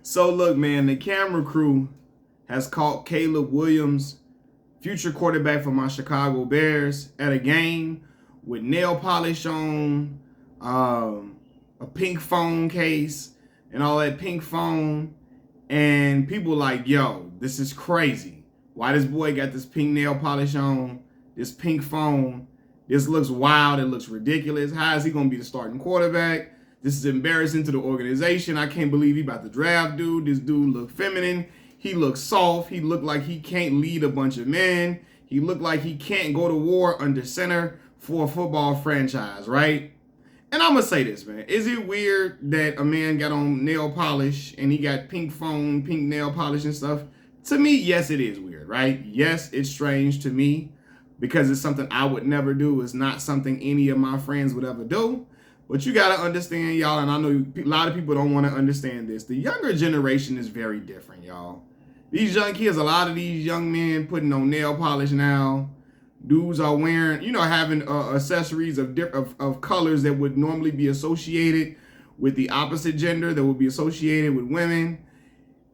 So look, man, the camera crew has caught Caleb Williams, future quarterback for my Chicago Bears, at a game with nail polish on, a pink phone case, and all that pink phone. And people like, yo, this is crazy. Why this boy got this pink nail polish on, this pink phone? This looks wild. It looks ridiculous. How is he going to be the starting quarterback? This is embarrassing to the organization. I can't believe he about to draft dude. This dude look feminine. He looks soft. He looked like he can't lead a bunch of men. He looked like he can't go to war under center for a football franchise, right? And I'm going to say this, man. Is it weird that a man got on nail polish and he got pink phone, pink nail polish and stuff? To me, yes, it is weird, right? Yes, it's strange to me because it's something I would never do. It's not something any of my friends would ever do. But you got to understand, y'all, and I know a lot of people don't want to understand this. The younger generation is very different, y'all. These young kids, a lot of these young men putting on nail polish now. Dudes are wearing, having accessories of colors that would normally be associated with the opposite gender, that would be associated with women.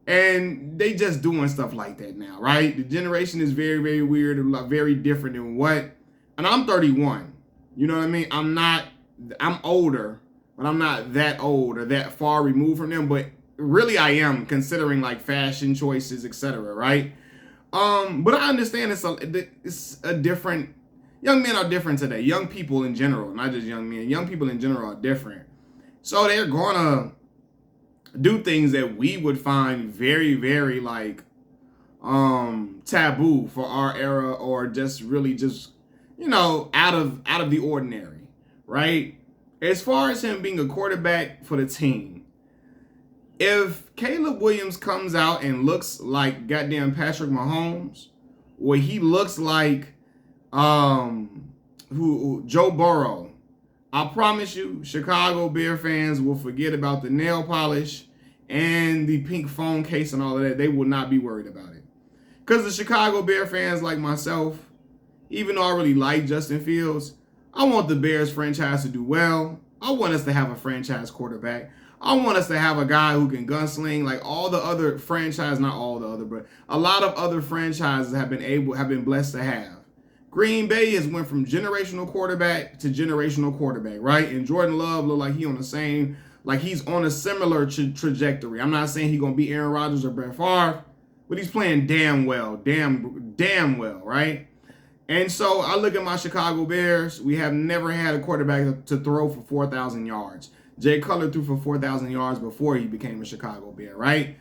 And they just doing stuff like that now, right? The generation is very, very weird, very different than what. And I'm 31. You know what I mean? I'm older, but I'm not that old or that far removed from them. But really I am, considering like fashion choices, etc., right? But I understand it's a different. Young men are different today. Young people in general, not just young men. Young people in general are different. So they're gonna do things that we would find very, very like taboo for our era, or just really just out of the ordinary, right? As far as him being a quarterback for the team, if Caleb Williams comes out and looks like goddamn Patrick Mahomes, or he looks like Joe Burrow, I promise you, Chicago Bear fans will forget about the nail polish and the pink phone case and all of that. They will not be worried about it. Because the Chicago Bear fans like myself, even though I really like Justin Fields, I want the Bears franchise to do well. I want us to have a franchise quarterback. I want us to have a guy who can gunsling like all the other franchises, not all the other, but a lot of other franchises have been blessed to have. Green Bay has went from generational quarterback to generational quarterback, right? And Jordan Love look like he's on a similar trajectory. I'm not saying he's gonna be Aaron Rodgers or Brett Favre, but he's playing damn well, damn well, right? And so I look at my Chicago Bears. We have never had a quarterback to throw for 4,000 yards. Jay Cutler threw for 4,000 yards before he became a Chicago Bear, right?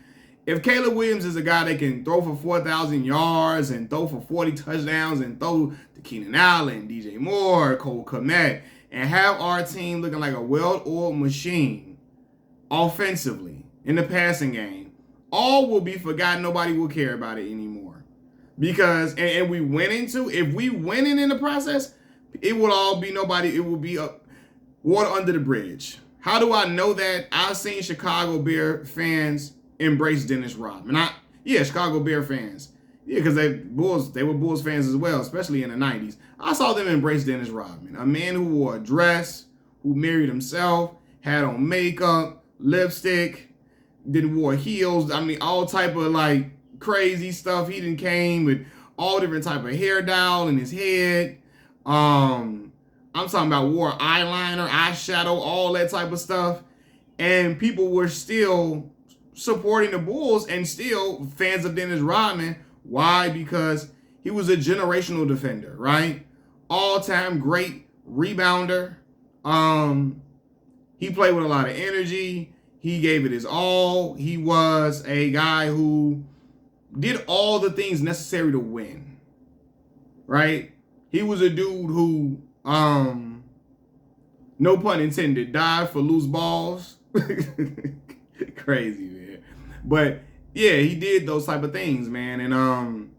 If Caleb Williams is a guy that can throw for 4,000 yards and throw for 40 touchdowns and throw to Keenan Allen, DJ Moore, Cole Kmet, and have our team looking like a well-oiled machine offensively in the passing game, all will be forgotten. Nobody will care about it anymore. Because, and we went into, if we winning in the process, it would all be nobody, it will be water under the bridge. How do I know that? I've seen Chicago Bear fans embrace Dennis Rodman. Chicago Bear fans. Yeah, because they were Bulls fans as well, especially in the 90s. I saw them embrace Dennis Rodman, a man who wore a dress, who married himself, had on makeup, lipstick, then wore heels. I mean, all type of like crazy stuff. He done came with all different type of hair dye in his head. I'm talking about wore eyeliner, eyeshadow, all that type of stuff. And people were still supporting the Bulls and still fans of Dennis Rodman. Why? Because he was a generational defender, right? All-time great rebounder. He played with a lot of energy. He gave it his all. He was a guy who did all the things necessary to win, right? He was a dude who, no pun intended, died for loose balls. Crazy, man. But yeah, he did those type of things, man. And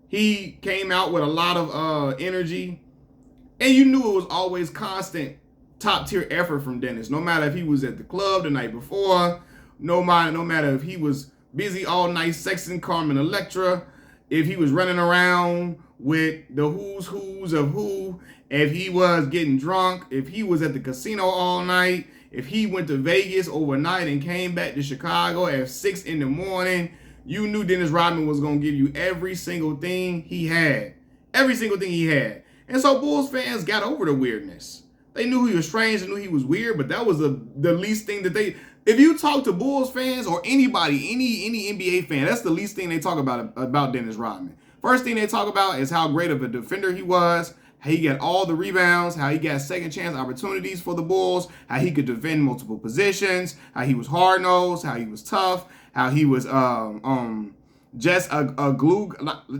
he came out with a lot of energy. And you knew it was always constant top tier effort from Dennis. No matter if he was at the club the night before, no matter if he was busy all night sexing Carmen Electra, if he was running around with the who's of who, if he was getting drunk, if he was at the casino all night, if he went to Vegas overnight and came back to Chicago at 6 in the morning, you knew Dennis Rodman was going to give you every single thing he had. Every single thing he had. And so Bulls fans got over the weirdness. They knew he was strange, they knew he was weird, but that was the least thing that they... If you talk to Bulls fans or anybody, any NBA fan, that's the least thing they talk about Dennis Rodman. First thing they talk about is how great of a defender he was, how he got all the rebounds, how he got second chance opportunities for the Bulls, how he could defend multiple positions, how he was hard-nosed, how he was tough, how he was just a glue,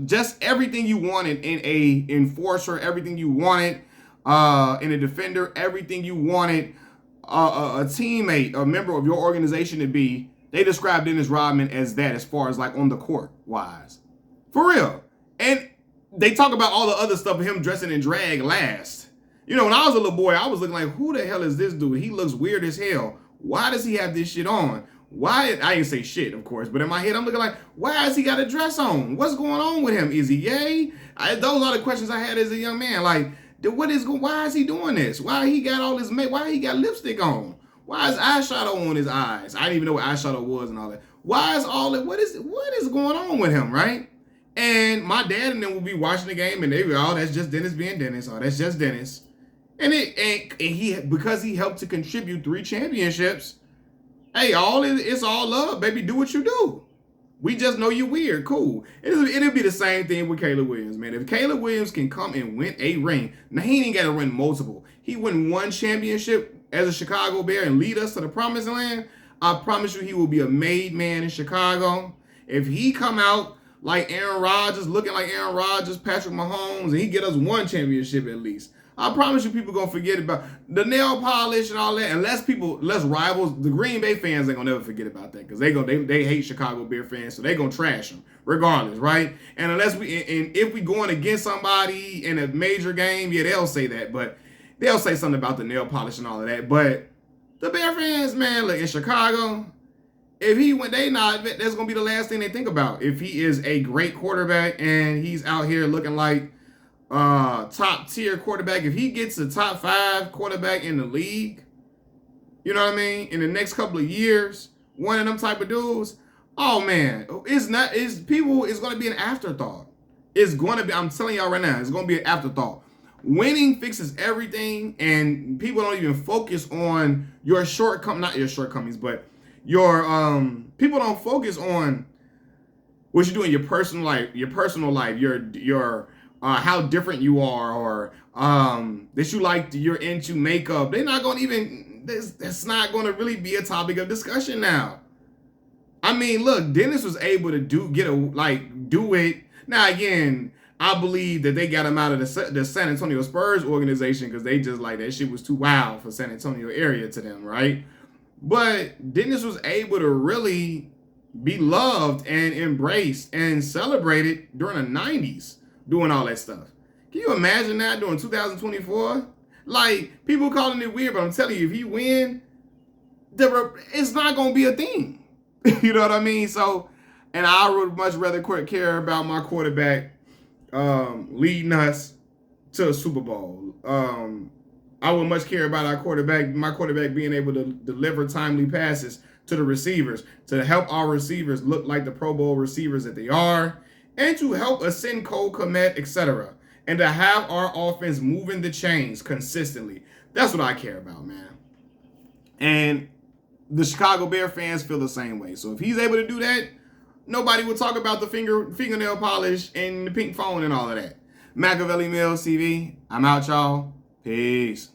just everything you wanted in a enforcer, everything you wanted in a defender, everything you wanted a teammate, a member of your organization to be. They described Dennis Rodman as that, as far as like on the court wise. For real. And they talk about all the other stuff of him dressing in drag last. You know, when I was a little boy, I was looking like, who the hell is this dude? He looks weird as hell. Why does he have this shit on? Why? I didn't say shit, of course, but in my head, I'm looking like, why has he got a dress on? What's going on with him? Is he gay? Those are the questions I had as a young man. Like, why is he doing this? Why he got all his why he got lipstick on? Why is eyeshadow on his eyes? I didn't even know what eyeshadow was and all that. Why is all that? What is going on with him, right? And my dad and them would be watching the game, and they were, oh, that's just Dennis being Dennis. Oh, that's just Dennis. And he, because he helped to contribute 3 championships, hey, it's all love, baby. Do what you do. We just know you're weird. Cool. It'll be the same thing with Caleb Williams, man. If Caleb Williams can come and win a ring, now he ain't got to win multiple. He win 1 championship as a Chicago Bear and lead us to the promised land. I promise you he will be a made man in Chicago. If he come out like Aaron Rodgers, looking like Aaron Rodgers, Patrick Mahomes, and he get us 1 championship at least, I promise you people gonna forget about the nail polish and all that. Unless rivals, the Green Bay fans ain't gonna never forget about that, because they hate Chicago Bear fans, so they gonna trash them regardless, right? And if we going against somebody in a major game, yeah, they'll say that, but they'll say something about the nail polish and all of that. But the Bear fans, man, look, in Chicago, if he went, that's gonna be the last thing they think about. If he is a great quarterback and he's out here looking like top tier quarterback, if he gets a top 5 quarterback in the league, you know what I mean, in the next couple of years, one of them type of dudes, oh man, it's going to be an afterthought. It's going to be, I'm telling y'all right now, it's going to be an afterthought. Winning fixes everything, and people don't even focus on your not your shortcomings, but your people don't focus on what you do in your personal life, your how different you are, or that you're into makeup. They're not going to even, that's not going to really be a topic of discussion now. I mean, look, Dennis was able to do it. Now, again, I believe that they got him out of the San Antonio Spurs organization because they just like that shit was too wild for San Antonio area to them, right? But Dennis was able to really be loved and embraced and celebrated during the 90s, doing all that stuff. Can you imagine that during 2024? Like, people calling it weird, but I'm telling you, if he win, it's not going to be a thing. You know what I mean? So, and I would much rather care about my quarterback leading us to a Super Bowl. I would much care about my quarterback being able to deliver timely passes to the receivers, to help our receivers look like the Pro Bowl receivers that they are, and to help ascend Cole Kmet, etc. And to have our offense moving the chains consistently. That's what I care about, man. And the Chicago Bear fans feel the same way. So if he's able to do that, nobody will talk about the fingernail polish and the pink phone and all of that. Machiavelli Mills TV, I'm out, y'all. Peace.